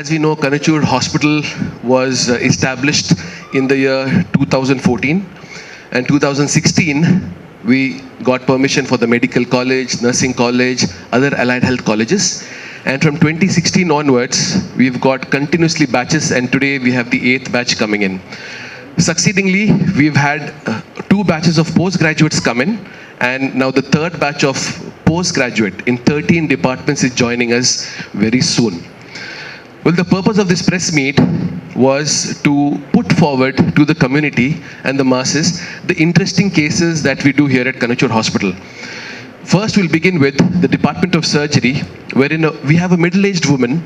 as we know, Kanachur Hospital was established in the year 2014, and 2016 we got permission for the medical college, nursing college, other allied health colleges. And from 2016 onwards, we've got continuously batches, and today we have the 8th batch coming in. Succeedingly, we've had 2 batches of postgraduates come in, and now the 3rd batch of postgraduate in 13 departments is joining us very soon. Well, the purpose of this press meet was to put forward to the community and the masses the interesting cases that we do here at Kanachur Hospital. First, we'll begin with the Department of Surgery, wherein we have a middle-aged woman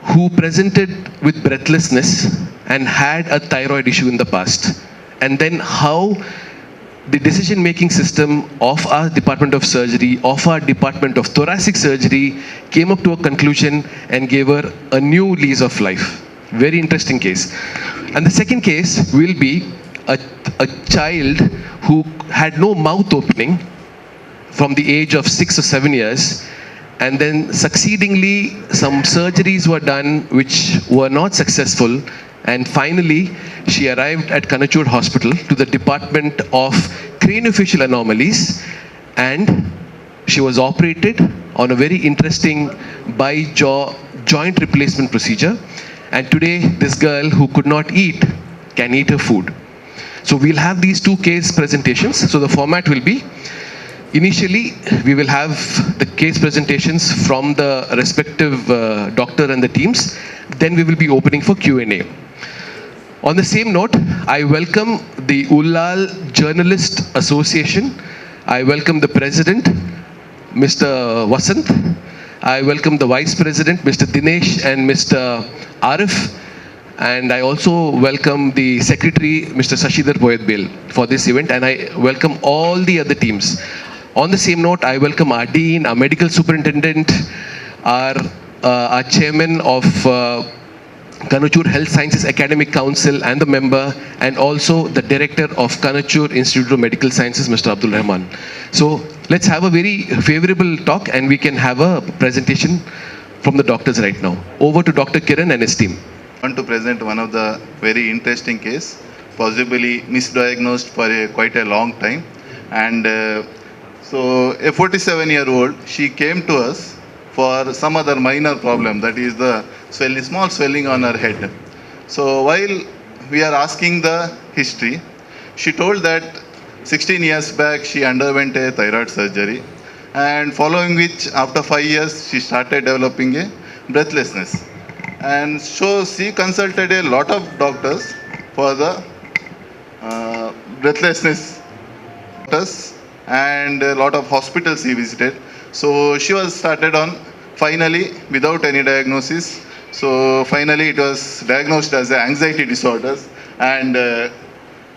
who presented with breathlessness and had a thyroid issue in the past. And then how the decision-making system of our Department of Surgery, of our Department of Thoracic Surgery, came up to a conclusion and gave her a new lease of life. Very interesting case. And the second case will be a child who had no mouth opening from the age of 6 or 7 years, and then succeedingly some surgeries were done which were not successful, and finally she arrived at Kanachur Hospital to the Department of Craniofacial Anomalies, and she was operated on a very interesting bi-jaw joint replacement procedure. And today this girl who could not eat can eat her food. So we'll have these 2 case presentations. So the format will be, initially we will have the case presentations from the respective doctor and the teams. Then we will be opening for Q&A. On the same note, I welcome the Ullal Journalist Association. I welcome the President, Mr. Vasant. I welcome the Vice President, Mr. Dinesh and Mr. Arif. And I also welcome the Secretary, Mr. Sashidhar Poyadbel, for this event. And I welcome all the other teams. On the same note, I welcome our Dean, our Medical Superintendent, our Chairman of Kanachur Health Sciences Academic Council and the member, and also the Director of Kanachur Institute of Medical Sciences, Mr. Abdul Rahman. So let's have a very favorable talk, and we can have a presentation from the doctors right now. Over to Dr. Kiran and his team. I want to present one of the very interesting case, possibly misdiagnosed for quite a long time. And so a 47-year-old, she came to us for some other minor problem, that is the small swelling on her head. So while we are asking the history, she told that 16 years back she underwent a thyroid surgery, and following which after 5 years she started developing a breathlessness. And so she consulted a lot of doctors for the breathlessness doctors, and a lot of hospitals she visited. So she was started on, finally, without any diagnosis. So finally it was diagnosed as anxiety disorders, and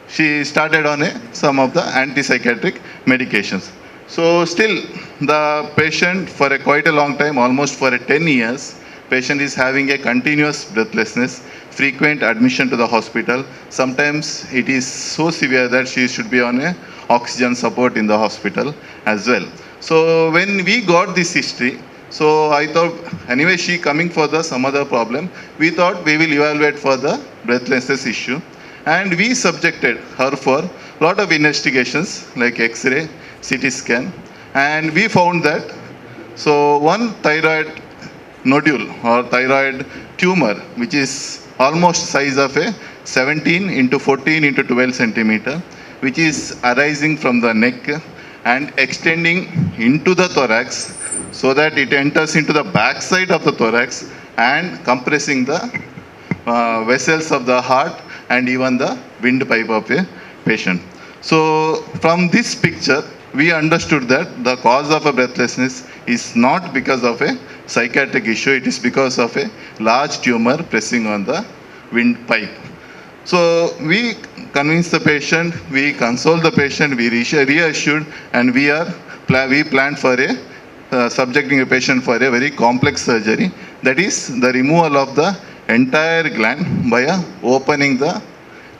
she started on some of the antipsychotic medications. So still the patient for quite a long time, almost for 10 years, patient is having a continuous breathlessness, frequent admission to the hospital. Sometimes it is so severe that she should be on a oxygen support in the hospital as well. So when we got this history, so I thought, anyway, she coming for some other problem. We thought we will evaluate for the breathlessness issue. And we subjected her for a lot of investigations like X-ray, CT scan. And we found that, so one thyroid nodule or thyroid tumor, which is almost size of a 17 into 14 into 12 centimeter, which is arising from the neck and extending into the thorax, so that it enters into the back side of the thorax and compressing the vessels of the heart and even the windpipe of a patient. So from this picture, we understood that the cause of a breathlessness is not because of a psychiatric issue, it is because of a large tumor pressing on the windpipe. So we convinced the patient, we consoled the patient, we reassured, and we planned for subjecting a patient for a very complex surgery, that is the removal of the entire gland by opening the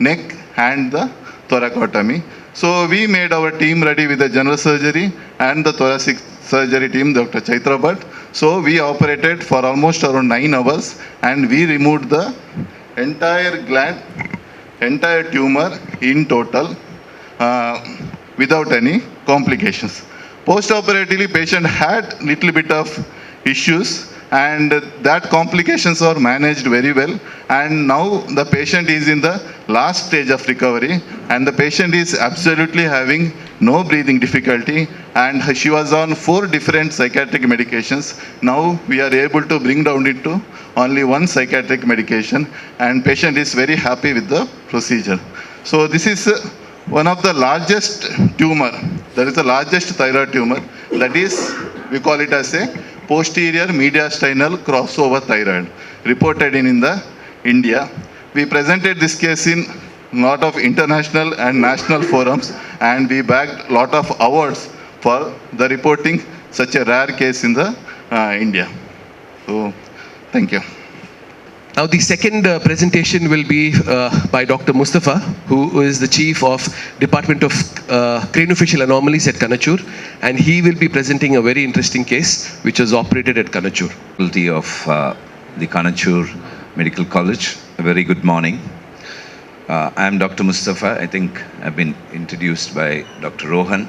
neck and the thoracotomy. So we made our team ready with the general surgery and the thoracic surgery team, Dr. Chaitra Bhatt. So we operated for almost around 9 hours and we removed the entire gland, entire tumor in total without any complications. Post-operatively, patient had little bit of issues and that complications are managed very well, and now the patient is in the last stage of recovery and the patient is absolutely having no breathing difficulty, and she was on 4 different psychiatric medications. Now we are able to bring down it to only 1 psychiatric medication, and patient is very happy with the procedure. So this is one of the largest tumor, that is the largest thyroid tumor, that is, we call it as a posterior mediastinal crossover thyroid, reported in the India. We presented this case in lot of international and national forums, and we bagged lot of awards for the reporting such a rare case in the India. So, thank you. Now the second presentation will be by Dr. Mustafa, who is the Chief of Department of Craniofacial Anomalies at Kanachur, and he will be presenting a very interesting case which was operated at Kanachur. Faculty of the Kanachur Medical College. A very good morning. I am Dr. Mustafa. I think I've been introduced by Dr. Rohan.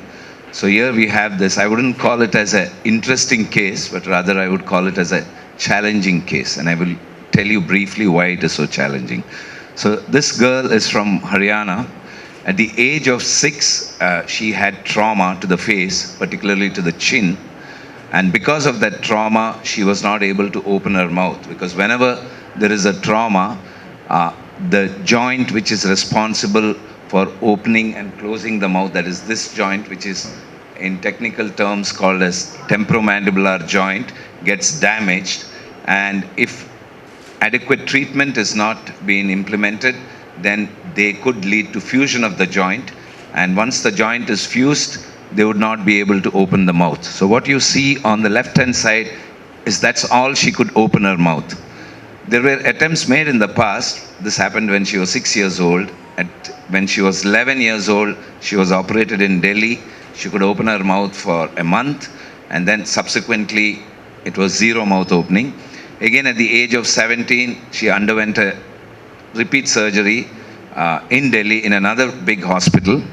So here we have this, I wouldn't call it as an interesting case, but rather I would call it as a challenging case, and I will tell you briefly why it is so challenging. So this girl is from Haryana. At the age of 6, she had trauma to the face, particularly to the chin. And because of that trauma, she was not able to open her mouth, because whenever there is a trauma, the joint which is responsible for opening and closing the mouth, that is this joint, which is in technical terms called as temporomandibular joint, gets damaged. And if adequate treatment is not being implemented, then they could lead to fusion of the joint. And once the joint is fused, they would not be able to open the mouth. So what you see on the left-hand side is that's all she could open her mouth. There were attempts made in the past. This happened when she was 6 years old. When she was 11 years old, she was operated in Delhi. She could open her mouth for a month, and then subsequently it was zero mouth opening. Again, at the age of 17, she underwent a repeat surgery in Delhi in another big hospital.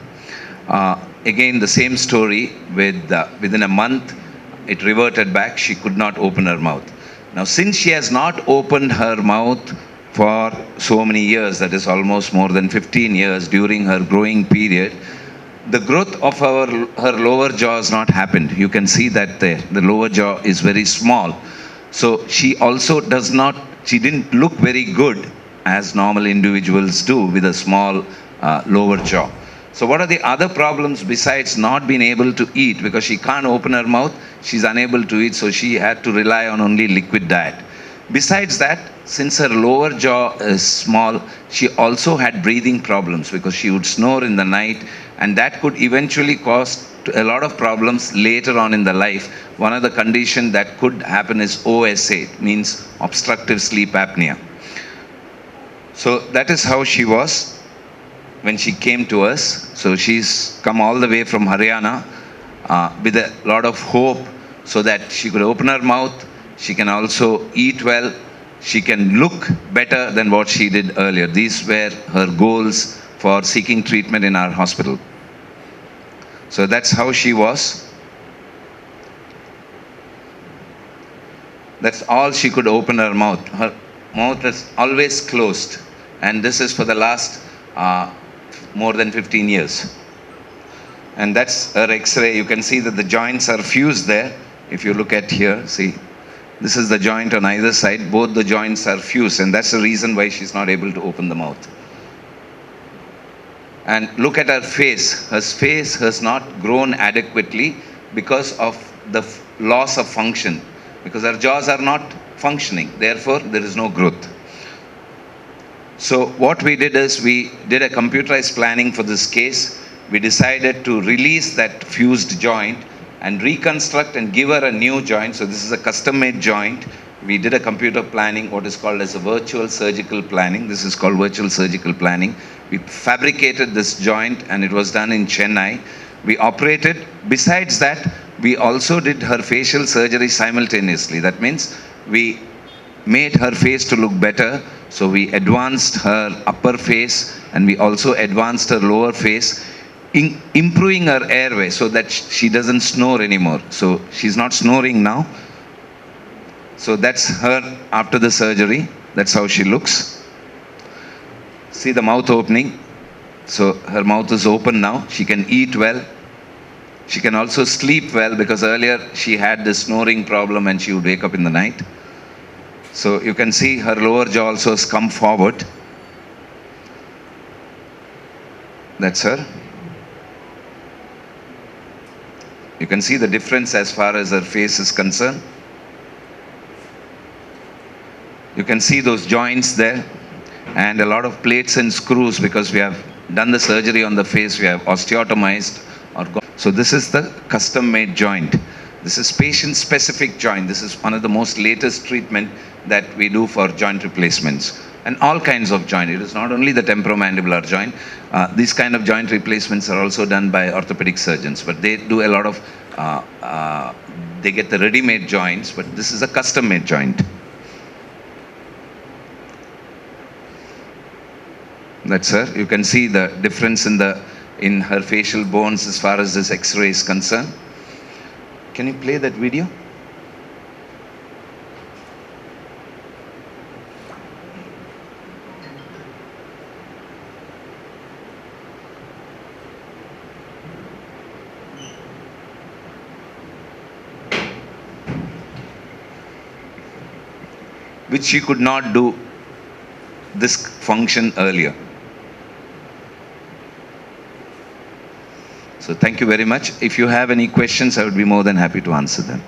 Again, the same story. Within a month, it reverted back. She could not open her mouth. Now, since she has not opened her mouth for so many years, that is almost more than 15 years during her growing period, the growth of her lower jaw has not happened. You can see that there. The lower jaw is very small. So she also she didn't look very good as normal individuals do with a small lower jaw. So what are the other problems besides not being able to eat? Because she can't open her mouth, she's unable to eat, so she had to rely on only liquid diet. Besides that, since her lower jaw is small, she also had breathing problems because she would snore in the night, and that could eventually cause a lot of problems later on in the life. One of the conditions that could happen is OSA, means obstructive sleep apnea. So that is how she was when she came to us. So she's come all the way from Haryana with a lot of hope so that she could open her mouth, she can also eat well, she can look better than what she did earlier. These were her goals for seeking treatment in our hospital. So that's how she was. That's all she could open her mouth. Her mouth is always closed. And this is for the last more than 15 years. And that's her X-ray. You can see that the joints are fused there. If you look at here, see, this is the joint on either side. Both the joints are fused, and that's the reason why she's not able to open the mouth. And look at her face. Her face has not grown adequately because of the loss of function, because her jaws are not functioning. Therefore, there is no growth. So what we did is we did a computerized planning for this case. We decided to release that fused joint and reconstruct and give her a new joint. So this is a custom-made joint. We did a computer planning, what is called as a virtual surgical planning. This is called virtual surgical planning. We fabricated this joint and it was done in Chennai. We operated. Besides that, we also did her facial surgery simultaneously. That means we made her face to look better. So we advanced her upper face and we also advanced her lower face, improving her airway so that she doesn't snore anymore. So she's not snoring now. So that's her after the surgery. That's how she looks. See the mouth opening. So her mouth is open now. She can eat well. She can also sleep well, because earlier she had this snoring problem and she would wake up in the night. So you can see her lower jaw also has come forward. That's her. You can see the difference as far as her face is concerned. You can see those joints there and a lot of plates and screws, because we have done the surgery on the face. We have osteotomized so this is the custom made joint. This is patient specific joint. This is one of the most latest treatment that we do for joint replacements and all kinds of joint. It is not only the temporomandibular joint. These kind of joint replacements are also done by orthopedic surgeons, but they do a lot of they get the ready-made joints, but this is a custom made joint. That's her. You can see the difference in her facial bones as far as this X-ray is concerned. Can you play that video? Which she could not do this function earlier. So thank you very much. If you have any questions, I would be more than happy to answer them.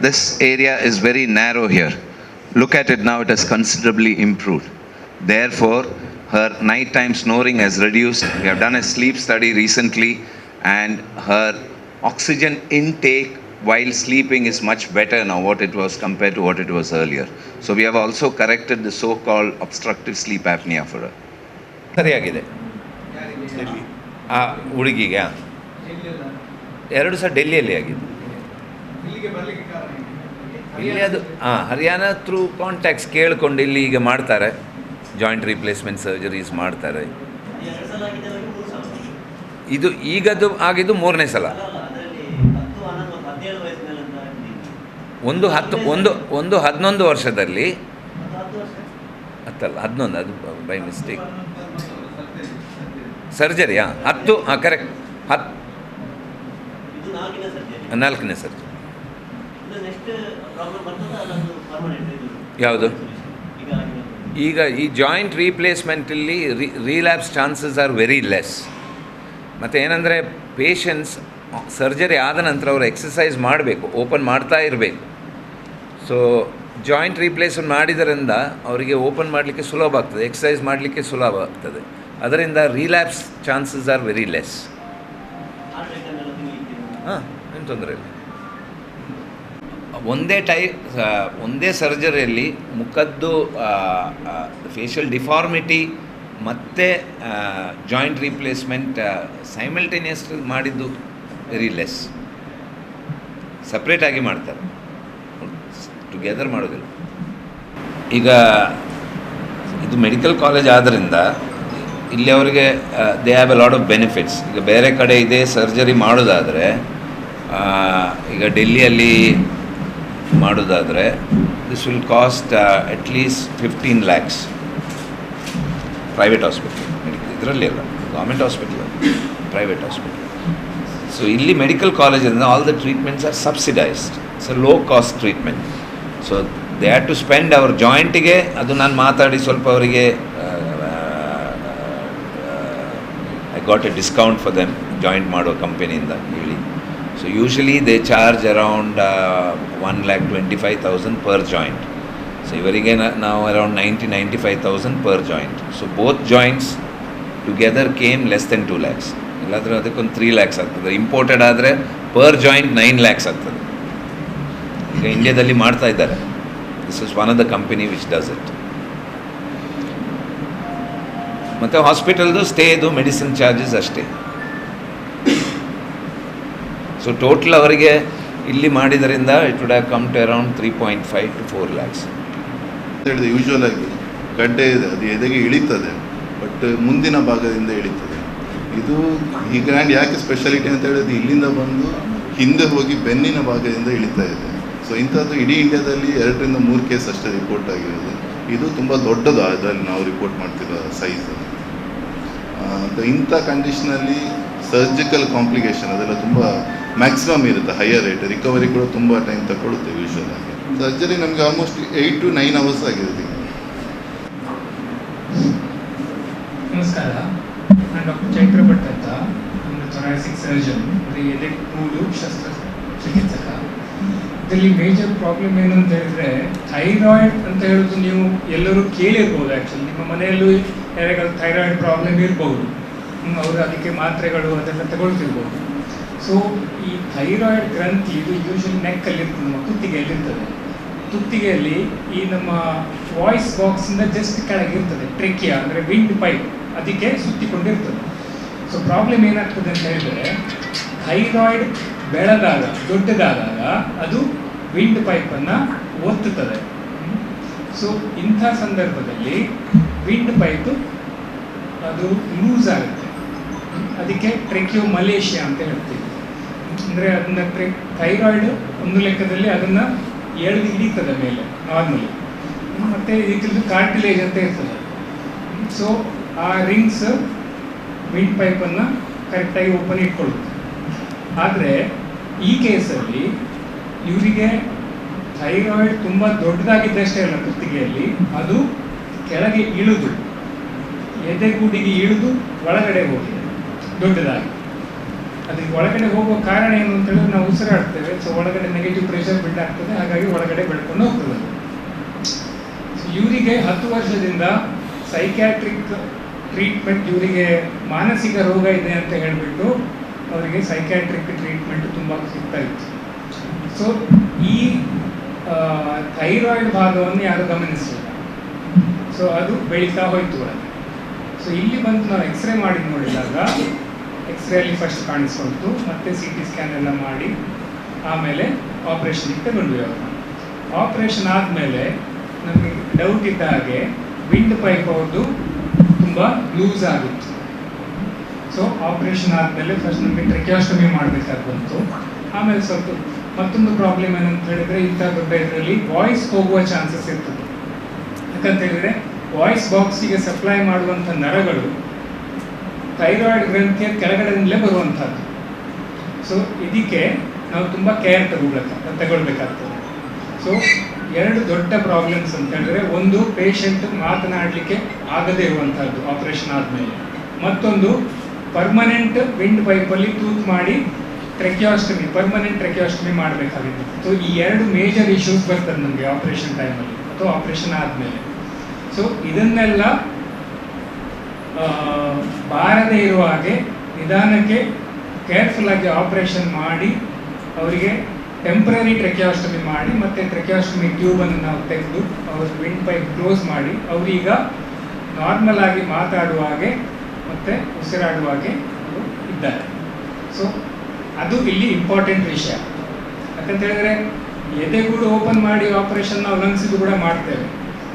This area is very narrow here. Look at it now, it has considerably improved. Therefore, her nighttime snoring has reduced. We have done a sleep study recently, and her oxygen intake while sleeping is much better now what it was compared to what it was earlier. So we have also corrected the so-called obstructive sleep apnea for her. ಸರಿಯಾಗಿದೆ ಆ ಹುಡುಗಿಗೆ 2 ಸಹ ಡೆಲ್ಲಿಯಲ್ಲಿ ಆಗಿದೆ. ಇಲ್ಲಿ ಅದು Haryana through contacts ಕೇಳಿಕೊಂಡು ಇಲ್ಲಿ ಈಗ ಮಾಡ್ತಾರೆ, ಜಾಯಿಂಟ್ ರಿಪ್ಲೇಸ್ಮೆಂಟ್ ಸರ್ಜರೀಸ್ ಮಾಡ್ತಾರೆ. ಇದು ಈಗದು ಆಗಿದ್ದು 3ನೇ ಸಲ. ಒಂದು 11 ವರ್ಷದಲ್ಲಿ 11 ಅದು ಬೈ ಮಿಸ್ಟೇಕ್ ಸರ್ಜರಿ 10 ಕರೆಕ್ಟ್ 4ನೇ ಸರ್ಜರಿ. ಯಾವುದು ಈಗ ಈ ಜಾಯಿಂಟ್ ರೀಪ್ಲೇಸ್ಮೆಂಟಲ್ಲಿ relapse chances are very less. ಮತ್ತು ಏನಂದರೆ ಪೇಷಂಟ್ಸ್ ಸರ್ಜರಿ ಆದ ನಂತರ ಅವರು ಎಕ್ಸಸೈಸ್ ಮಾಡಬೇಕು, ಓಪನ್ ಮಾಡ್ತಾ ಇರಬೇಕು. ಸೊ ಜಾಯಿಂಟ್ ರೀಪ್ಲೇಸ್ಮೆಂಟ್ ಮಾಡಿದರಿಂದ ಅವರಿಗೆ ಓಪನ್ ಮಾಡಲಿಕ್ಕೆ ಸುಲಭ ಆಗ್ತದೆ, ಎಕ್ಸಸೈಸ್ ಮಾಡಲಿಕ್ಕೆ ಸುಲಭ ಆಗ್ತದೆ. ಅದರಿಂದ ರೀಲ್ಯಾಪ್ಸ್ ಚಾನ್ಸಸ್ ಆರ್ ವೆರಿ ಲೆಸ್. ಏನು ತೊಂದರೆ ಇಲ್ಲ. ಒಂದೇ ಸರ್ಜರಿಯಲ್ಲಿ ಮುಖದ್ದು ಫೇಶಿಯಲ್ ಡಿಫಾರ್ಮಿಟಿ ಮತ್ತು ಜಾಯಿಂಟ್ ರೀಪ್ಲೇಸ್ಮೆಂಟ್ ಸೈಮಲ್ಟೇನಿಯಸ್ ಮಾಡಿದ್ದು ವೆರಿ ಲೆಸ್. ಸಪ್ರೇಟಾಗಿ ಮಾಡ್ತಾರೆ, ಟುಗೆದರ್ ಮಾಡೋದಿಲ್ಲ. ಈಗ ಇದು ಮೆಡಿಕಲ್ ಕಾಲೇಜ್ ಆದ್ದರಿಂದ ಇಲ್ಲಿ ಅವರಿಗೆ they have a lot of benefits. ಈಗ ಬೇರೆ ಕಡೆ ಇದೇ ಸರ್ಜರಿ ಮಾಡೋದಾದರೆ, ಈಗ ಡೆಲ್ಲಿಯಲ್ಲಿ ಮಾಡೋದಾದರೆ this will cost at least 15 lakhs. Private hospital, ಇದರಲ್ಲಿ ಅಲ್ಲ, government hospital, private hospital. So ಇಲ್ಲಿ ಮೆಡಿಕಲ್ ಕಾಲೇಜಿಂದ all the treatments are subsidized. It's a low cost treatment. So they have to spend ಅವರ್ ಜಾಯಿಂಟಿಗೆ. ಅದು ನಾನು ಮಾತಾಡಿ ಸ್ವಲ್ಪ ಅವರಿಗೆ I got a discount for them, joint ಮಾಡೋ ಕಂಪನಿಯಿಂದ ಹೇಳಿ. So usually they charge around 1,25,000 per joint. So ಇವರಿಗೆ ನಾವು around 90,000-95,000 per joint. So both joints together came less than 2 lakhs. ಇಲ್ಲಾಂದರೆ ಅದಕ್ಕೊಂದು 3 lakhs ಆಗ್ತದೆ. ಇಂಪೋರ್ಟೆಡ್ ಆದರೆ ಪರ್ ಜಾಯಿಂಟ್ 9 lakhs ಆಗ್ತದೆ. ಈಗ ಇಂಡಿಯಾದಲ್ಲಿ ಮಾಡ್ತಾ ಇದ್ದಾರೆ. This is one of the company which does it. ಮತ್ತು ಹಾಸ್ಪಿಟಲ್ದು ಸ್ಟೇದು ಮೆಡಿಸಿನ್ ಚಾರ್ಜಸ್ ಅಷ್ಟೇ. ಸೊ ಟೋಟಲ್ ಅವರಿಗೆ ಇಲ್ಲಿ ಮಾಡಿದ್ರಿಂದ it would have come to around 3.5 to 4 lakhs. ಅಂತ ಹೇಳಿದ್ರೆ ಯೂಶ್ವಲ್ ಆಗಿ ಗಡ್ಡೆ ಇದೆ, ಅದು ಎದೆಗೆ ಇಳಿತದೆ, ಬಟ್ ಮುಂದಿನ ಭಾಗದಿಂದ ಇಳಿತದೆ. ಇದು ಈ ಗ್ರ್ಯಾಂಡ್ ಯಾಕೆ ಸ್ಪೆಷಾಲಿಟಿ ಅಂತ ಹೇಳಿದ್ರೆ ಇಲ್ಲಿಂದ ಬಂದು ಹಿಂದೆ ಹೋಗಿ ಬೆನ್ನಿನ ಭಾಗದಿಂದ ಇಳಿತಾ ಇದೆ. ಸೊ ಇಂಥದ್ದು ಇಡೀ ಇಂಡಿಯಾದಲ್ಲಿ 2 ರಿಂದ 3 ಕೇಸ್ ಅಷ್ಟೇ ರಿಪೋರ್ಟ್ ಆಗಿರೋದು. ಇದು ತುಂಬ ದೊಡ್ಡದು ಅದರಲ್ಲಿ ನಾವು ರಿಪೋರ್ಟ್ ಮಾಡ್ತಿರೋ ಸೈಜ್. ಇಂಥ ಕಂಡೀಷನಲ್ಲಿ ಸರ್ಜಿಕಲ್ ಕಾಂಪ್ಲಿಕೇಶನ್ ಅದೆಲ್ಲ ತುಂಬ ಮ್ಯಾಕ್ಸಿಮಮ್ ಇರುತ್ತೆ, ಹೈಯರ್ ರೇಟ್. ರಿಕವರಿ ಕೂಡ ತುಂಬ ಟೈಮ್ ತಗೊಳ್ಳುತ್ತೆ ಯೂಶ್ವಲ್ ಆಗಿ. ಸರ್ಜರಿ ನಮಗೆ ಆಲ್ಮೋಸ್ಟ್ 8 to 9 hours ಆಗಿರುತ್ತೆ. ನಮಸ್ಕಾರ, ನಾನು ಡಾಕ್ಟರ್ ಚೈತ್ರ ಭಟ್ ಅಂತ, ನಾನು ಥೊರಾಸಿಕ್ ಸರ್ಜನ್, ಎದೆ ಕೂಡು ಶಸ್ತ್ರಚಿಕಿತ್ಸಕ. ಇದರಲ್ಲಿ ಮೇಜರ್ ಪ್ರಾಬ್ಲಮ್ ಏನು ಅಂತ ಹೇಳಿದ್ರೆ ಥೈರಾಯ್ಡ್ ಅಂತ ಹೇಳೋದು ನೀವು ಎಲ್ಲರೂ ಕೇಳಿರ್ಬೋದು. ಆ್ಯಕ್ಚುಲಿ ನಿಮ್ಮ ಮನೆಯಲ್ಲೂ ಯಾರಿಗಾದ್ರು ಥೈರಾಯ್ಡ್ ಪ್ರಾಬ್ಲಮ್ ಇರ್ಬೋದು, ಅವರು ಅದಕ್ಕೆ ಮಾತ್ರೆಗಳು ಅದೆಲ್ಲ ತಗೊಳ್ತಿರ್ಬೋದು. ಸೊ ಈ ಥೈರಾಯ್ಡ್ ಗ್ರಂಥಿ ಇದು ಯೂಶಲಿ ನೆಕ್ಕಲ್ಲಿ ಇರ್ತದೆ, ನಮ್ಮ ಕುತ್ತಿಗೆಯಲ್ಲಿರ್ತದೆ. ತುತ್ತಿಗೆಯಲ್ಲಿ ಈ ನಮ್ಮ ವಾಯ್ಸ್ ಬಾಕ್ಸಿಂದ ಜಸ್ಟ್ ಕೆಳಗಿರ್ತದೆ ಟ್ರೆಕಿಯಾ ಅಂದರೆ ವಿಂಡ್ ಪೈಪ್, ಅದಕ್ಕೆ ಸುತ್ತಿಕೊಂಡಿರ್ತದೆ. ಸೊ ಪ್ರಾಬ್ಲಮ್ ಏನಾಗ್ತದೆ ಅಂತ ಹೇಳಿದರೆ ಥೈರಾಯ್ಡ್ ಬೆಳೆದಾಗ ದೊಡ್ಡದಾದಾಗ ಅದು ವಿಂಡ್ ಪೈಪನ್ನು ಒತ್ತುತ್ತದೆ. ಸೊ ಇಂಥ ಸಂದರ್ಭದಲ್ಲಿ ವಿಂಡ್ ಪೈಪ್ ಅದು ಲೂಸ್ ಆಗುತ್ತೆ, ಅದಕ್ಕೆ ಟ್ರೆಕಿಯೋ ಮಲೇಷಿಯಾ ಅಂತ ಹೇಳ್ತೀವಿ. ಅಂದರೆ ಅದನ್ನ ಥೈರಾಯ್ಡ್ ಒಂದು ಲೆಕ್ಕದಲ್ಲಿ ಅದನ್ನು ಎಳೆದು ಹಿಡಿತದೆ ಮೇಲೆ ನಾರ್ಮಲಿ, ಮತ್ತು ಇದಕ್ಕೆ ಕಾರ್ಟಿಲೇಜ್ ಅಂತ ಇರ್ತದೆ. ಸೊ ಆ ರಿಂಗ್ಸ್ ವಿಂಡ್ ಪೈಪನ್ನು ಕರೆಕ್ಟಾಗಿ ಓಪನ್ ಇಟ್ಕೊಳ್ಳುತ್ತೆ. ಆದರೆ ಈ ಕೇಸಲ್ಲಿ ಇವರಿಗೆ ಥೈರಾಯ್ಡ್ ತುಂಬ ದೊಡ್ಡದಾಗಿದ್ದಷ್ಟೇ ಅಲ್ಲ, ಕುತ್ತಿಗೆಯಲ್ಲಿ ಅದು ಕೆಳಗೆ ಇಳಿದು ಎದೆಗೂಡಿಗೆ ಇಳಿದು ಒಳಗಡೆ ಹೋಗಿದೆ ದೊಡ್ಡದಾಗಿ. ಅದಕ್ಕೆ ಒಳಗಡೆ ಹೋಗುವ ಕಾರಣ ಏನು ಅಂತ ಹೇಳಿದ್ರೆ ನಾವು ಉಸಿರಾಡ್ತೇವೆ. ಸೊ ಒಳಗಡೆ ನೆಗೆಟಿವ್ ಪ್ರೆಷರ್ ಬಿಲ್ಡ್ ಆಗ್ತದೆ, ಹಾಗಾಗಿ ಒಳಗಡೆ ಬೆಳ್ಕೊಂಡು ಹೋಗ್ತದೆ. ಸೊ ಇವರಿಗೆ 10 ವರ್ಷದಿಂದ ಸೈಕ್ಯಾಟ್ರಿಕ್ ಟ್ರೀಟ್ಮೆಂಟ್, ಇವರಿಗೆ ಮಾನಸಿಕ ರೋಗ ಇದೆ ಅಂತ ಹೇಳಿಬಿಟ್ಟು ಅವರಿಗೆ ಸೈಕ್ಯಾಟ್ರಿಕ್ ಟ್ರೀಟ್ಮೆಂಟ್ ತುಂಬ ಸಿಗ್ತಾ ಇತ್ತು. ಸೊ ಈ ಥೈರಾಯ್ಡ್ ಭಾಗವನ್ನು ಯಾರು ಗಮನಿಸಲಿಲ್ಲ. ಸೊ ಅದು ಬೆಳೀತಾ ಹೋಯ್ತು ಒಳಗೆ. ಸೊ ಇಲ್ಲಿ ಬಂದು ನಾವು ಎಕ್ಸ್ರೇ ಮಾಡಿ ನೋಡಿದಾಗ ಎಕ್ಸ್ರೇಲಿ ಫಸ್ಟ್ ಕಾಣಿಸ್ಕೊಳ್ತು, ಮತ್ತು CT ಸ್ಕ್ಯಾನ್ ಎಲ್ಲ ಮಾಡಿ ಆಮೇಲೆ ಆಪ್ರೇಷನ್ಗೆ ತಗೊಂಡ್ವಿ ಅವ್ರನ್ನ. ಆಪ್ರೇಷನ್ ಆದಮೇಲೆ ನಮಗೆ ಡೌಟ್ ಇದ್ದ ಹಾಗೆ ವಿಂಡ್ ಪೈಪ್ ಅವ್ರದ್ದು ತುಂಬ ಲೂಸ್ ಆಗಿತ್ತು. ಸೊ ಆಪ್ರೇಷನ್ ಆದಮೇಲೆ ಫಸ್ಟ್ ನಮಗೆ ಟ್ರೆಕಿಯಾಸ್ಟಮಿ ಮಾಡಬೇಕಾಗಿ ಬಂತು. ಆಮೇಲೆ ಸ್ವಲ್ಪ ಮತ್ತೊಂದು ಪ್ರಾಬ್ಲಮ್ ಏನಂತ ಹೇಳಿದರೆ ಇಂಥ ದೊಡ್ಡ ಇದರಲ್ಲಿ ವಾಯ್ಸ್ ಹೋಗುವ ಚಾನ್ಸಸ್ ಇರ್ತದೆ. ಯಾಕಂತ ಹೇಳಿದರೆ ವಾಯ್ಸ್ ಬಾಕ್ಸಿಗೆ ಸಪ್ಲೈ ಮಾಡುವಂಥ ನರಗಳು ಥೈರಾಯ್ಡ್ ಗ್ರಂಥಿಯ ಕೆಳಗಡೆಯಿಂದಲೇ ಬರುವಂಥದ್ದು. ಸೊ ಇದಕ್ಕೆ ನಾವು ತುಂಬ ಕೇರ್ ತಗೊಳ್ಬೇಕಾಗ್ತದೆ. ಸೊ 2 ದೊಡ್ಡ ಪ್ರಾಬ್ಲಮ್ಸ್ ಅಂತ ಹೇಳಿದ್ರೆ, ಒಂದು ಪೇಷಂಟ್ ಮಾತನಾಡಲಿಕ್ಕೆ ಆಗದೇ ಇರುವಂಥದ್ದು ಆಪರೇಷನ್ ಆದಮೇಲೆ, ಮತ್ತೊಂದು ಪರ್ಮನೆಂಟ್ ವಿಂಡ್ ಪೈಪಲ್ಲಿ ತೂತು ಮಾಡಿ ಪರ್ಮನೆಂಟ್ ಟ್ರೆಕಿಯಾಸ್ಟಮಿ ಮಾಡಬೇಕಾಗಿದೆ. ಸೊ ಈ 2 ಮೇಜರ್ ಇಶ್ಯೂಸ್ ಬರ್ತದೆ ನಮಗೆ ಆಪರೇಷನ್ ಟೈಮಲ್ಲಿ ಅಥವಾ ಆಪರೇಷನ್ ಆದಮೇಲೆ. ಸೊ ಇದನ್ನೆಲ್ಲ ಬಾರದೇ ಇರುವ ಹಾಗೆ ನಿಧಾನಕ್ಕೆ ಕೇರ್ಫುಲ್ಲಾಗಿ ಆಪರೇಷನ್ ಮಾಡಿ ಅವರಿಗೆ ಟೆಂಪ್ರರಿ ಟ್ರೆಕಿಯಾಸ್ಟಮಿ ಮಾಡಿ, ಮತ್ತು ಟ್ರೆಕಿಯಾಸ್ಟಮಿ ಟ್ಯೂಬನ್ನು ನಾವು ತೆಗೆದು ಅವ್ರ ವಿಂಡ್ ಪೈಪ್ ಕ್ಲೋಸ್ ಮಾಡಿ ಅವರೀಗ ನಾರ್ಮಲ್ ಆಗಿ ಮಾತಾಡುವ ಹಾಗೆ ಮತ್ತು ಉಸಿರಾಡುವ ಹಾಗೆ ಇದ್ದಾರೆ. ಸೊ ಅದು ಇಲ್ಲಿ ಇಂಪಾರ್ಟೆಂಟ್ ವಿಷಯ. ಯಾಕಂತ ಹೇಳಿದ್ರೆ ಎದೆಗೂಡು ಓಪನ್ ಮಾಡಿ ಆಪರೇಷನ್ ನಾವು ಲಂಗ್ಸಿಗೂ ಕೂಡ ಮಾಡ್ತೇವೆ,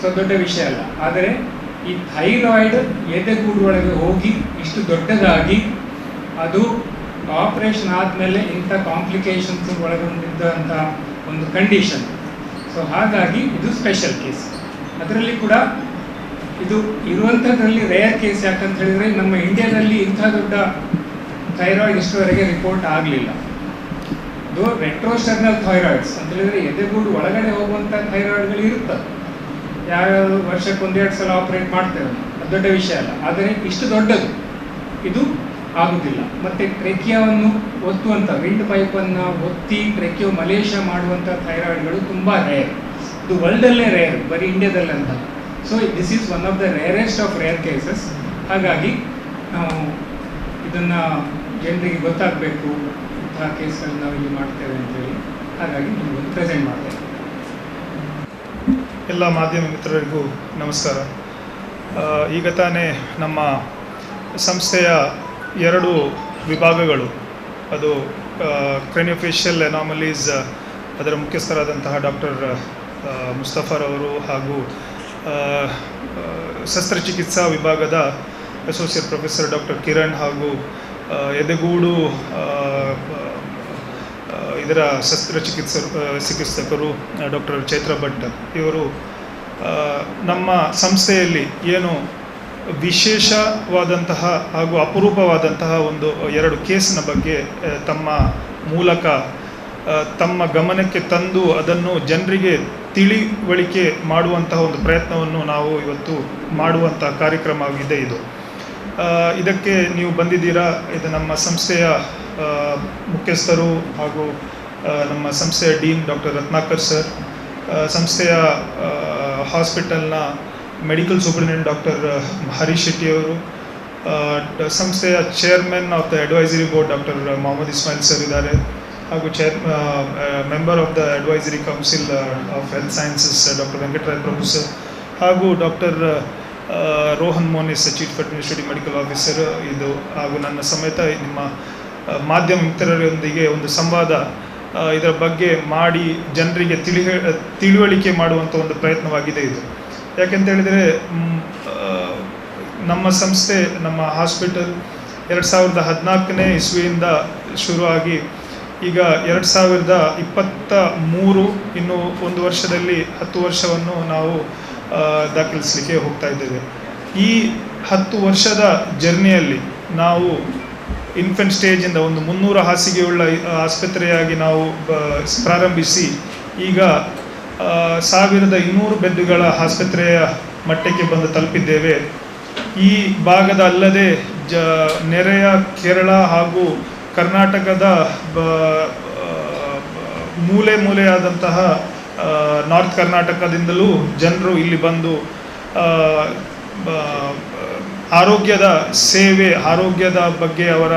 ಸೊ ದೊಡ್ಡ ವಿಷಯ ಅಲ್ಲ. ಆದರೆ ಈ ಥೈರಾಯ್ಡ್ ಎದೆಗೂಡು ಒಳಗೆ ಹೋಗಿ ಇಷ್ಟು ದೊಡ್ಡದಾಗಿ ಅದು ಆಪರೇಷನ್ ಆದಮೇಲೆ ಇಂಥ ಕಾಂಪ್ಲಿಕೇಶನ್ಸ್ ಒಳಗೊಂಡಿದ್ದಂಥ ಒಂದು ಕಂಡೀಷನ್. ಸೊ ಹಾಗಾಗಿ ಇದು ಸ್ಪೆಷಲ್ ಕೇಸ್. ಅದರಲ್ಲಿ ಕೂಡ ಇದು ಇರುವಂಥದ್ರಲ್ಲಿ ರೇರ್ ಕೇಸ್. ಯಾಕಂತ ಹೇಳಿದರೆ ನಮ್ಮ ಇಂಡಿಯಾದಲ್ಲಿ ಇಂಥ ದೊಡ್ಡ ಥೈರಾಯ್ಡ್ ಇಷ್ಟುವರೆಗೆ ರಿಪೋರ್ಟ್ ಆಗಲಿಲ್ಲ. ಇದು ರೆಟ್ರೋಸ್ಟರ್ನಲ್ ಥೈರಾಯ್ಡ್ಸ್ ಅಂತ ಹೇಳಿದರೆ ಎದೆಗೂಡು ಒಳಗಡೆ ಹೋಗುವಂಥ ಥೈರಾಯ್ಡ್ಗಳು ಇರುತ್ತವೆ. ಯಾವ್ಯಾವ ವರ್ಷಕ್ಕೆ 1-2 ಸಲ ಆಪರೇಟ್ ಮಾಡ್ತೇವೆ, ಅದು ದೊಡ್ಡ ವಿಷಯ ಅಲ್ಲ. ಆದರೆ ಇಷ್ಟು ದೊಡ್ಡದು ಇದು ಆಗುವುದಿಲ್ಲ. ಮತ್ತು ಟ್ರೆಕಿಯಾವನ್ನು ಒತ್ತುವಂಥ ವಿಂಡ್ ಪೈಪನ್ನು ಒತ್ತಿ ಟ್ರೆಕಿಯೋ ಮಲೇಷಿಯಾ ಮಾಡುವಂಥ ಥೈರಾಯ್ಡ್ಗಳು ತುಂಬ ರೇರ್. ಇದು ವರ್ಲ್ಡಲ್ಲೇ ರೇರ್, ಬರೀ ಇಂಡಿಯಾದಲ್ಲಂತ. So this is one of the rarest of rare cases. ಹಾಗಾಗಿ ನಾವು ಇದನ್ನು ಜನರಿಗೆ ಗೊತ್ತಾಗಬೇಕು, ಇಂತಹ ಕೇಸ್ಗಳು ನಾವು ಇಲ್ಲಿ ಮಾಡ್ತೇವೆ ಅಂತೇಳಿ ಹಾಗಾಗಿ ನಿಮಗೊಂದು ಪ್ರೆಸೆಂಟ್ ಮಾಡ್ತೇವೆ. ಎಲ್ಲ ಮಾಧ್ಯಮ ಮಿತ್ರರಿಗೂ ನಮಸ್ಕಾರ. ಈಗ ತಾನೇ ನಮ್ಮ ಸಂಸ್ಥೆಯ 2 ವಿಭಾಗಗಳು, ಅದು ಕ್ರೆನಿಯೋಫೇಶಿಯಲ್ ಅನಾಮಲೀಸ್ ಅದರ ಮುಖ್ಯಸ್ಥರಾದಂತಹ ಡಾಕ್ಟರ್ ಮುಸ್ತಫಾರವರು ಹಾಗೂ ಶಸ್ತ್ರಚಿಕಿತ್ಸಾ ವಿಭಾಗದ ಅಸೋಸಿಯೇಟ್ ಪ್ರೊಫೆಸರ್ ಡಾಕ್ಟರ್ ಕಿರಣ್ ಹಾಗೂ ಎದೆಗೂಡು ಇದರ ಚಿಕಿತ್ಸಕರು ಡಾಕ್ಟರ್ ಚೈತ್ರ ಭಟ್ ಇವರು ನಮ್ಮ ಸಂಸ್ಥೆಯಲ್ಲಿ ಏನು ವಿಶೇಷವಾದಂತಹ ಹಾಗೂ ಅಪರೂಪವಾದಂತಹ ಒಂದು 2 ಕೇಸಿನ ಬಗ್ಗೆ ತಮ್ಮ ಮೂಲಕ ತಮ್ಮ ಗಮನಕ್ಕೆ ತಂದು ಅದನ್ನು ಜನರಿಗೆ ತಿಳಿವಳಿಕೆ ಮಾಡುವಂತಹ ಒಂದು ಪ್ರಯತ್ನವನ್ನು ನಾವು ಇವತ್ತು ಮಾಡುವಂತಹ ಕಾರ್ಯಕ್ರಮವಾಗಿದೆ ಇದು. ಇದಕ್ಕೆ ನೀವು ಬಂದಿದ್ದೀರಾ. ಇದು ನಮ್ಮ ಸಂಸ್ಥೆಯ ಮುಖ್ಯಸ್ಥರು ಹಾಗೂ ನಮ್ಮ ಸಂಸ್ಥೆಯ ಡೀನ್ ಡಾಕ್ಟರ್ ರತ್ನಾಕರ್ ಸರ್, ಸಂಸ್ಥೆಯ ಹಾಸ್ಪಿಟಲ್ನ ಮೆಡಿಕಲ್ ಸೂಪರಿಂಟೆಂಡೆಂಟ್ ಡಾಕ್ಟರ್ ಹರೀಶ್ ಶೆಟ್ಟಿಯವರು, ಸಂಸ್ಥೆಯ chairman of the advisory board doctor Mohammed Ismail sir ಇದ್ದಾರೆ, ಹಾಗೂ member of the advisory council of health sciences doctor Venkatrai Prabhu sir, ಹಾಗೂ doctor Rohan Monis chief administrative medical officer ಇದು, ಹಾಗೂ ನನ್ನ ಸಮೇತ ನಿಮ್ಮ ಮಾಧ್ಯಮ ಮಿತ್ರರೊಂದಿಗೆ ಒಂದು ಸಂವಾದ ಇದರ ಬಗ್ಗೆ ಮಾಡಿ ಜನರಿಗೆ ತಿಳಿವಳಿಕೆ ಮಾಡುವಂಥ ಒಂದು ಪ್ರಯತ್ನವಾಗಿದೆ ಇದು. ಯಾಕೆಂತ ಹೇಳಿದರೆ ನಮ್ಮ ಸಂಸ್ಥೆ, ನಮ್ಮ ಹಾಸ್ಪಿಟಲ್ 2014ನೇ ಇಸ್ವಿಯಿಂದ ಶುರುವಾಗಿ ಈಗ 2023 ಇನ್ನು 1 ವರ್ಷದಲ್ಲಿ 10 ವರ್ಷವನ್ನು ನಾವು ದಾಖಲಿಸಲಿಕ್ಕೆ ಹೋಗ್ತಾ ಇದ್ದೇವೆ. ಈ 10 ವರ್ಷದ ಜರ್ನಿಯಲ್ಲಿ ನಾವು ಇನ್ಫೆಂಟ್ ಸ್ಟೇಜಿಂದ ಒಂದು 300 ಹಾಸಿಗೆಯುಳ್ಳ ಆಸ್ಪತ್ರೆಯಾಗಿ ನಾವು ಪ್ರಾರಂಭಿಸಿ ಈಗ 1200 ಬೆಡ್ಡುಗಳ ಆಸ್ಪತ್ರೆಯ ಮಟ್ಟಕ್ಕೆ ಬಂದು ತಲುಪಿದ್ದೇವೆ. ಈ ಭಾಗದ ಅಲ್ಲದೆ ನೆರೆಯ ಕೇರಳ ಹಾಗೂ ಕರ್ನಾಟಕದ ಮೂಲೆಯಾದಂತಹ ನಾರ್ತ್ ಕರ್ನಾಟಕದಿಂದಲೂ ಜನರು ಇಲ್ಲಿ ಬಂದು ಆರೋಗ್ಯದ ಸೇವೆ, ಆರೋಗ್ಯದ ಬಗ್ಗೆ ಅವರ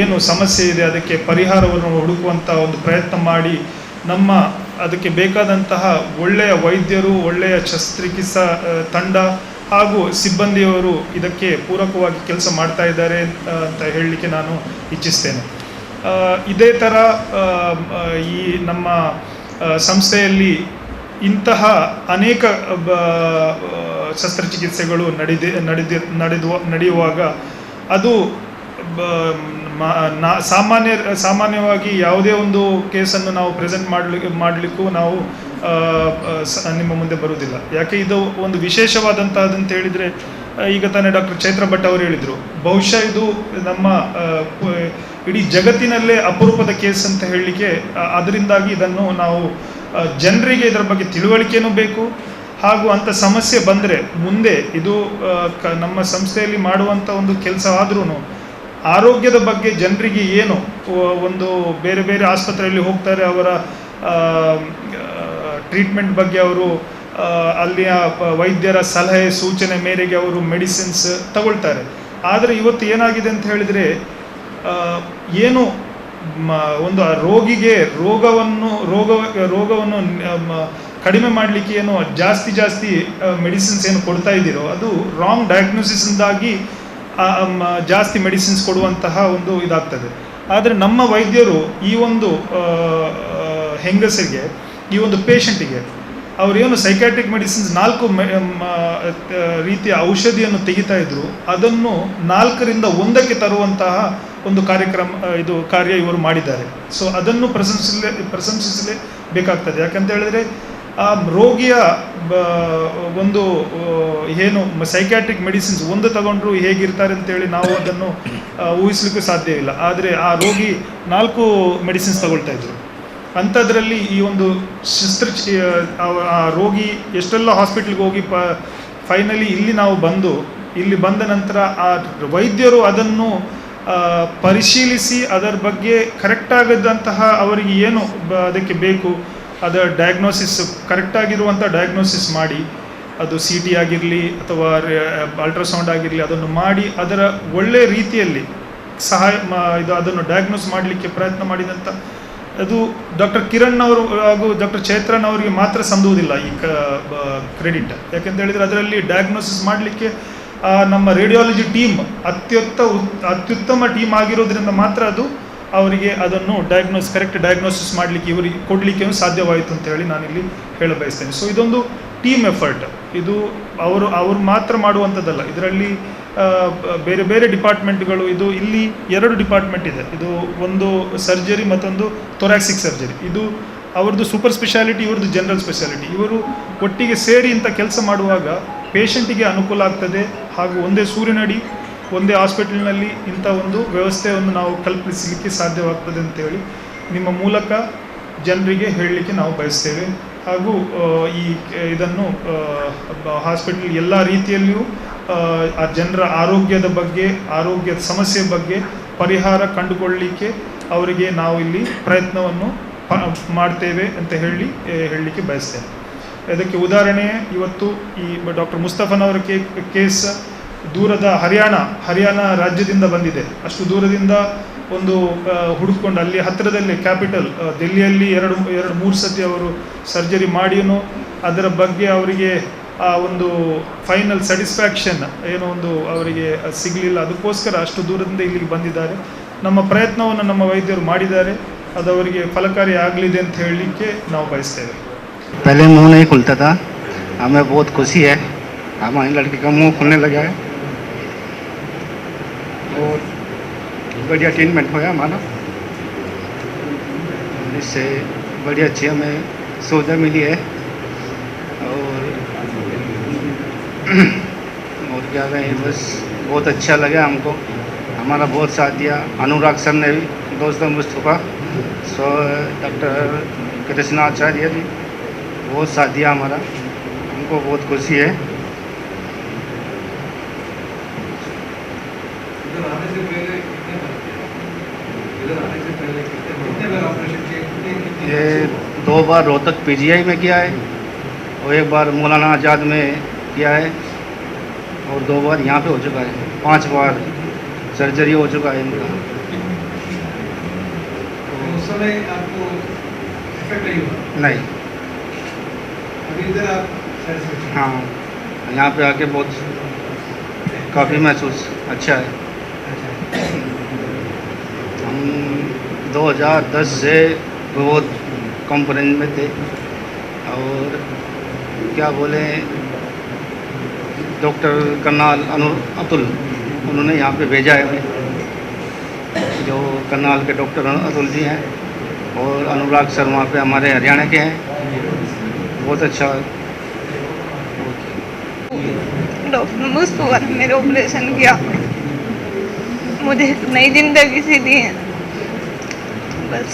ಏನು ಸಮಸ್ಯೆ ಇದೆ ಅದಕ್ಕೆ ಪರಿಹಾರವನ್ನು ಹುಡುಕುವಂಥ ಒಂದು ಪ್ರಯತ್ನ ಮಾಡಿ ಅದಕ್ಕೆ ಬೇಕಾದಂತಹ ಒಳ್ಳೆಯ ವೈದ್ಯರು, ಒಳ್ಳೆಯ ಶಸ್ತ್ರಚಿಕಿತ್ಸಾ ತಂಡ ಹಾಗೂ ಸಿಬ್ಬಂದಿಯವರು ಇದಕ್ಕೆ ಪೂರಕವಾಗಿ ಕೆಲಸ ಮಾಡ್ತಾ ಇದ್ದಾರೆ ಅಂತ ಹೇಳಲಿಕ್ಕೆ ನಾನು ಇಚ್ಛಿಸ್ತೇನೆ. ಇದೇ ಥರ ಈ ನಮ್ಮ ಸಂಸ್ಥೆಯಲ್ಲಿ ಇಂತಹ ಅನೇಕ ಶಸ್ತ್ರಚಿಕಿತ್ಸೆಗಳು ನಡೆಯುವಾಗ ಅದು ಸಾಮಾನ್ಯವಾಗಿ ಯಾವುದೇ ಒಂದು ಕೇಸನ್ನು ನಾವು ಪ್ರೆಸೆಂಟ್ ಮಾಡಲಿಕ್ಕೂ ನಾವು ನಿಮ್ಮ ಮುಂದೆ ಬರುವುದಿಲ್ಲ. ಯಾಕೆ ಇದು ಒಂದು ವಿಶೇಷವಾದಂಥದ್ದಂತ ಹೇಳಿದರೆ, ಈಗ ತಾನೇ ಡಾಕ್ಟರ್ ಚೈತ್ರ ಭಟ್ ಅವರು ಹೇಳಿದರು, ಬಹುಶಃ ಇದು ನಮ್ಮ ಇಡೀ ಜಗತ್ತಿನಲ್ಲೇ ಅಪರೂಪದ ಕೇಸ್ ಅಂತ ಹೇಳಲಿಕ್ಕೆ. ಅದರಿಂದಾಗಿ ಇದನ್ನು ನಾವು ಜನರಿಗೆ ಇದರ ಬಗ್ಗೆ ತಿಳುವಳಿಕೆಯೂ ಬೇಕು, ಹಾಗೂ ಅಂಥ ಸಮಸ್ಯೆ ಬಂದರೆ ಮುಂದೆ ಇದು ನಮ್ಮ ಸಂಸ್ಥೆಯಲ್ಲಿ ಮಾಡುವಂಥ ಒಂದು ಕೆಲಸ ಆದ್ರೂ ಆರೋಗ್ಯದ ಬಗ್ಗೆ ಜನರಿಗೆ ಏನು ಒಂದು ಬೇರೆ ಆಸ್ಪತ್ರೆಯಲ್ಲಿ ಹೋಗ್ತಾರೆ, ಅವರ ಟ್ರೀಟ್ಮೆಂಟ್ ಬಗ್ಗೆ ಅವರು ಅಲ್ಲಿಯ ವೈದ್ಯರ ಸಲಹೆ ಸೂಚನೆ ಮೇರೆಗೆ ಅವರು ಮೆಡಿಸಿನ್ಸ್ ತಗೊಳ್ತಾರೆ. ಆದರೆ ಇವತ್ತು ಏನಾಗಿದೆ ಅಂತ ಹೇಳಿದರೆ, ಏನು ಒಂದು ರೋಗಿಗೆ ರೋಗವನ್ನು ಕಡಿಮೆ ಮಾಡಲಿಕ್ಕೆ ಏನು ಜಾಸ್ತಿ ಮೆಡಿಸಿನ್ಸ್ ಏನು ಕೊಡ್ತಾ ಇದ್ದೀರೋ ಅದು ರಾಂಗ್ ಡಯಾಗ್ನೋಸಿಸಿಂದಾಗಿ ಜಾಸ್ತಿ ಮೆಡಿಸಿನ್ಸ್ ಕೊಡುವಂತಹ ಒಂದು ಇದಾಗ್ತದೆ. ಆದರೆ ನಮ್ಮ ವೈದ್ಯರು ಈ ಒಂದು ಹೆಂಗಸರಿಗೆ, ಈ ಒಂದು ಪೇಷಂಟಿಗೆ ಅವರೇನು ಸೈಕ್ಯಾಟ್ರಿಕ್ ಮೆಡಿಸಿನ್ಸ್ 4 ರೀತಿಯ ಔಷಧಿಯನ್ನು ತೆಗಿತಾ ಇದ್ರು, ಅದನ್ನು 4ರಿಂದ 1ಕ್ಕೆ ತರುವಂತಹ ಒಂದು ಕಾರ್ಯ ಇವರು ಮಾಡಿದ್ದಾರೆ. ಸೊ ಅದನ್ನು ಪ್ರಶಂಸಿಸಲೇಬೇಕಾಗ್ತದೆ. ಯಾಕಂತ ಹೇಳಿದರೆ ಆ ರೋಗಿಯ ಒಂದು ಏನು ಸೈಕ್ಯಾಟ್ರಿಕ್ ಮೆಡಿಸಿನ್ಸ್ ಒಂದು ತಗೊಂಡ್ರು ಹೇಗಿರ್ತಾರೆ ಅಂತೇಳಿ ನಾವು ಅದನ್ನು ಊಹಿಸ್ಲಿಕ್ಕೂ ಸಾಧ್ಯ ಇಲ್ಲ. ಆದರೆ ಆ ರೋಗಿ 4 ಮೆಡಿಸಿನ್ಸ್ ತಗೊಳ್ತಾ ಇದ್ರು. ಅಂಥದ್ರಲ್ಲಿ ಈ ಒಂದು ಆ ರೋಗಿ ಎಷ್ಟೆಲ್ಲ ಹಾಸ್ಪಿಟ್ಲಿಗೆ ಹೋಗಿ ಫೈನಲಿ ಇಲ್ಲಿ ಬಂದ ನಂತರ ಆ ವೈದ್ಯರು ಅದನ್ನು ಪರಿಶೀಲಿಸಿ ಅದರ ಬಗ್ಗೆ ಕರೆಕ್ಟಾಗದಂತಹ ಅವರಿಗೆ ಏನು ಅದಕ್ಕೆ ಬೇಕು ಅದರ ಡಯಾಗ್ನೋಸಿಸ್ ಕರೆಕ್ಟಾಗಿರುವಂಥ ಡಯಾಗ್ನೋಸಿಸ್ ಮಾಡಿ, ಅದು CT ಆಗಿರಲಿ ಅಥವಾ ಅಲ್ಟ್ರಾಸೌಂಡ್ ಆಗಿರಲಿ, ಅದನ್ನು ಮಾಡಿ ಅದರ ಒಳ್ಳೆಯ ರೀತಿಯಲ್ಲಿ ಅದನ್ನು ಡಯಾಗ್ನೋಸ್ ಮಾಡಲಿಕ್ಕೆ ಪ್ರಯತ್ನ ಮಾಡಿದಂಥ ಅದು ಡಾಕ್ಟರ್ ಕಿರಣ್ ಅವರು ಹಾಗೂ ಡಾಕ್ಟರ್ ಚೈತ್ರನ್ ಅವರಿಗೆ ಮಾತ್ರ ಸಂದುವುದಿಲ್ಲ ಈ ಕ್ರೆಡಿಟ್. ಯಾಕೆಂತ ಹೇಳಿದರೆ ಅದರಲ್ಲಿ ಡಯಾಗ್ನೋಸಿಸ್ ಮಾಡಲಿಕ್ಕೆ ನಮ್ಮ ರೇಡಿಯಾಲಜಿ ಟೀಮ್ ಅತ್ಯುತ್ತಮ ಟೀಮ್ ಆಗಿರೋದ್ರಿಂದ ಮಾತ್ರ ಅದು ಅವರಿಗೆ ಅದನ್ನು ಕರೆಕ್ಟ್ ಡಯಾಗ್ನೋಸಿಸ್ ಮಾಡಲಿಕ್ಕೆ ಇವರಿಗೆ ಕೊಡಲಿಕ್ಕೆ ಸಾಧ್ಯವಾಯಿತು ಅಂತ ಹೇಳಿ ನಾನಿಲ್ಲಿ ಹೇಳ ಬಯಸ್ತೇನೆ. ಸೊ ಇದೊಂದು ಟೀಮ್ ಎಫರ್ಟ್. ಇದು ಅವರು ಮಾತ್ರ ಮಾಡುವಂಥದ್ದಲ್ಲ. ಇದರಲ್ಲಿ ಬೇರೆ ಬೇರೆ ಡಿಪಾರ್ಟ್ಮೆಂಟ್ಗಳು, ಇದು ಇಲ್ಲಿ 2 ಡಿಪಾರ್ಟ್ಮೆಂಟ್ ಇದೆ. ಇದು ಒಂದು ಸರ್ಜರಿ, ಮತ್ತೊಂದು ಥೊರಾಕ್ಸಿಕ್ ಸರ್ಜರಿ. ಇದು ಅವ್ರದ್ದು ಸೂಪರ್ ಸ್ಪೆಷಾಲಿಟಿ, ಇವ್ರದ್ದು ಜನರಲ್ ಸ್ಪೆಷಾಲಿಟಿ. ಇವರು ಒಟ್ಟಿಗೆ ಸೇರಿ ಇಂಥ ಕೆಲಸ ಮಾಡುವಾಗ ಪೇಷಂಟಿಗೆ ಅನುಕೂಲ ಆಗ್ತದೆ, ಹಾಗೂ ಒಂದೇ ಸೂರಿನಡಿ ಒಂದೇ ಹಾಸ್ಪಿಟಲ್ನಲ್ಲಿ ಇಂಥ ಒಂದು ವ್ಯವಸ್ಥೆಯನ್ನು ನಾವು ಕಲ್ಪಿಸಲಿಕ್ಕೆ ಸಾಧ್ಯವಾಗ್ತದೆ ಅಂತೇಳಿ ನಿಮ್ಮ ಮೂಲಕ ಜನರಿಗೆ ಹೇಳಲಿಕ್ಕೆ ನಾವು ಬಯಸ್ತೇವೆ. ಹಾಗೂ ಇದನ್ನು ಹಾಸ್ಪಿಟಲ್ ಎಲ್ಲ ರೀತಿಯಲ್ಲಿಯೂ ಆ ಜನರ ಆರೋಗ್ಯದ ಬಗ್ಗೆ, ಆರೋಗ್ಯದ ಸಮಸ್ಯೆ ಬಗ್ಗೆ ಪರಿಹಾರ ಕಂಡುಕೊಳ್ಳಲಿಕ್ಕೆ ಅವರಿಗೆ ನಾವು ಇಲ್ಲಿ ಪ್ರಯತ್ನವನ್ನು ಮಾಡ್ತೇವೆ ಅಂತ ಹೇಳಲಿಕ್ಕೆ ಬಯಸ್ತೇನೆ. ಇದಕ್ಕೆ ಉದಾಹರಣೆ ಇವತ್ತು ಈ ಡಾಕ್ಟರ್ ಮುಸ್ತಫನವರ ಕೇಸ್ ದೂರದ ಹರಿಯಾಣ ರಾಜ್ಯದಿಂದ ಬಂದಿದೆ. ಅಷ್ಟು ದೂರದಿಂದ ಒಂದು ಹುಡುಕೊಂಡು ಅಲ್ಲಿ ಹತ್ತಿರದಲ್ಲಿ ಕ್ಯಾಪಿಟಲ್ ದಿಲ್ಲಿಯಲ್ಲಿ 2-3 ಸತಿ ಅವರು ಸರ್ಜರಿ ಮಾಡಿಯೂ ಅದರ ಬಗ್ಗೆ ಅವರಿಗೆ ಆ ಒಂದು ಫೈನಲ್ ಸ್ಯಾಟಿಸ್ಫ್ಯಾಕ್ಷನ್ ಏನೋ ಒಂದು ಅವರಿಗೆ ಸಿಗಲಿಲ್ಲ. ಅದಕ್ಕೋಸ್ಕರ ಅಷ್ಟು ದೂರದಿಂದ ಇಲ್ಲಿಗೆ ಬಂದಿದ್ದಾರೆ. ನಮ್ಮ ಪ್ರಯತ್ನವನ್ನು ನಮ್ಮ ವೈದ್ಯರು ಮಾಡಿದ್ದಾರೆ, ಅದು ಅವರಿಗೆ ಫಲಕಾರಿ ಆಗಲಿದೆ ಅಂತ ಹೇಳಲಿಕ್ಕೆ ನಾವು ಬಯಸ್ತೇವೆ. पहले मुंह नहीं खुलता था, हमें बहुत खुशी है, हमारी लड़की का मुंह खुलने लगा है और बढ़िया ट्रीटमेंट हुआ हमारा. इससे बढ़िया अच्छी हमें सुविधा मिली है. और क्या कहें, बस बहुत अच्छा लगा हमको. हमारा बहुत साथ दिया अनुराग सर ने भी, दोस्तों मुस्तफ़ा, डॉक्टर कृष्णाचार्य जी, बहुत साथ दिया हमारा. हमको बहुत खुशी है. ये 2 बार रोहतक PGI में किया है और 1 बार मौलाना आज़ाद में किया है और 2 बार यहाँ पे हो चुका है. 5 बार सर्जरी हो चुका है इनका. उस समय आपको इफेक्ट नहीं हुआ? नहीं. अभी इधर आप satisfied? हाँ, यहाँ पे आके बहुत काफ़ी महसूस अच्छा है. हम 2010 से बहुत कॉन्फ्रेंस में थे और क्या बोले, डॉक्टर करनाल अतुल, उन्होंने यहाँ पे भेजा है हमें. जो करनाल के डॉक्टर अतुल जी हैं और अनुराग सर वहाँ पे हमारे हरियाणा के हैं. बहुत अच्छा. डॉक्टर मुस्तफा ने मेरा ऑपरेशन किया, मुझे नई जिंदगी सी दी है. बस